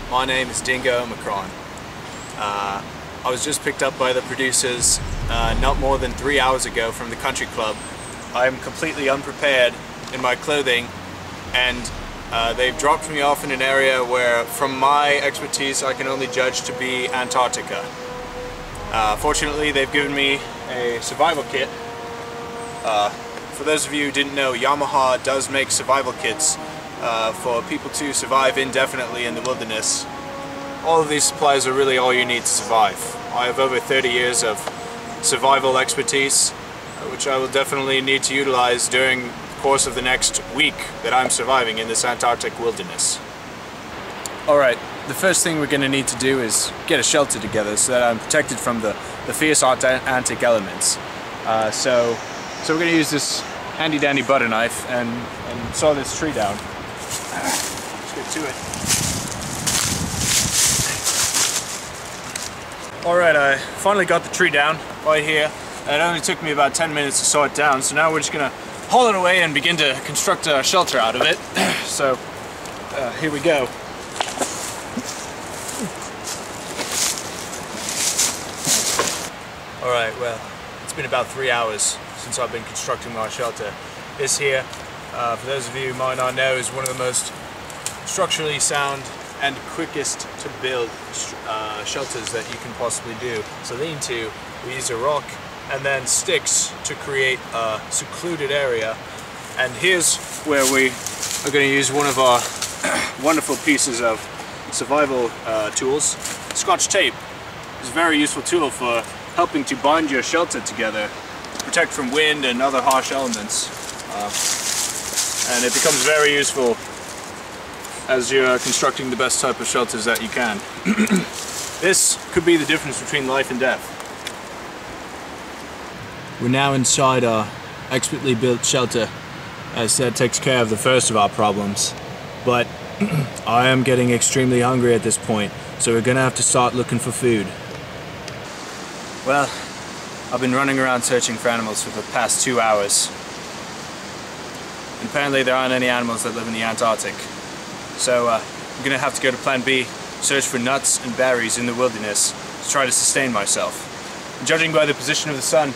My name is Dingo Omakron. I was just picked up by the producers not more than 3 hours ago from the country club. I am completely unprepared in my clothing, and they've dropped me off in an area where, from my expertise, I can only judge to be Antarctica. Fortunately, they've given me a survival kit. For those of you who didn't know, Yamaha does make survival kits for people to survive indefinitely in the wilderness. All of these supplies are really all you need to survive. I have over 30 years of survival expertise, which I will definitely need to utilize during the course of the next week that I'm surviving in this Antarctic wilderness. Alright, the first thing we're going to need to do is get a shelter together so that I'm protected from the fierce Arctic elements. So we're going to use this handy dandy butter knife and saw this tree down. Let's get to it. Alright, I finally got the tree down right here. It only took me about 10 minutes to saw it down, so now we're just going to haul it away and begin to construct a shelter out of it. So here we go. Alright, well, it's been about 3 hours since I've been constructing my shelter. This here, for those of you who might not know, is one of the most structurally sound and quickest to build shelters that you can possibly do. So lean-to, we use a rock and then sticks to create a secluded area. And here's where we are going to use one of our wonderful pieces of survival tools. Scotch tape is a very useful tool for helping to bind your shelter together, protect from wind and other harsh elements. And it becomes very useful as you're constructing the best type of shelters that you can. This could be the difference between life and death. We're now inside our expertly built shelter. As I said, takes care of the first of our problems. But I am getting extremely hungry at this point, so we're gonna have to start looking for food. Well, I've been running around searching for animals for the past 2 hours. And apparently there aren't any animals that live in the Antarctic. So I'm gonna have to go to Plan B, search for nuts and berries in the wilderness to try to sustain myself. And judging by the position of the sun,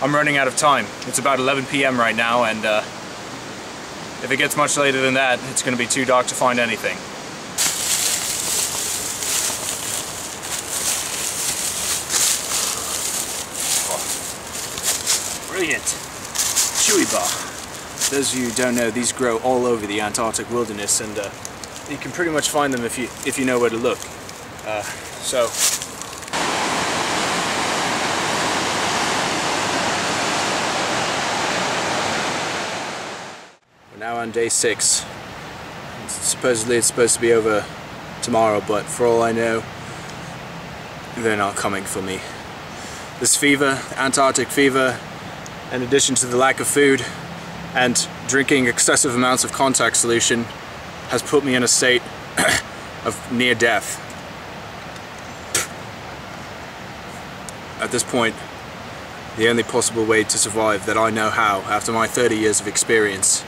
I'm running out of time. It's about 11 PM right now, and if it gets much later than that, it's gonna be too dark to find anything. Brilliant! Chewy bar. For those of you who don't know, these grow all over the Antarctic wilderness, and you can pretty much find them if you know where to look. So we're now on day 6. Supposedly it's supposed to be over tomorrow, but for all I know, they're not coming for me. This fever, Antarctic fever, in addition to the lack of food and drinking excessive amounts of contact solution, has put me in a state of near death. At this point, the only possible way to survive that I know how, after my 30 years of experience,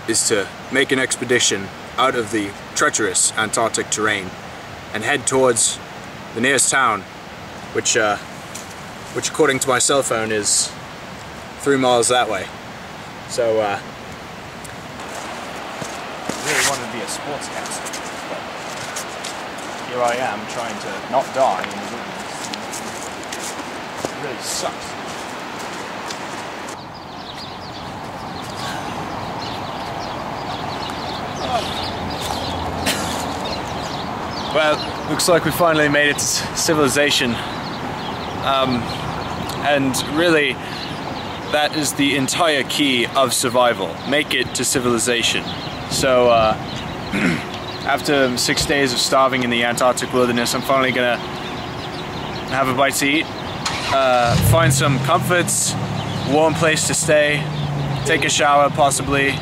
is to make an expedition out of the treacherous Antarctic terrain and head towards the nearest town, which according to my cell phone is 3 miles that way. So I really wanted to be a sportscaster, but here I am trying to not die in the wilderness. It really sucks. Well, looks like we finally made it to civilization. And really, that is the entire key of survival. Make it to civilization. So, after 6 days of starving in the Antarctic wilderness, I'm finally gonna have a bite to eat, find some comforts, warm place to stay, take a shower possibly,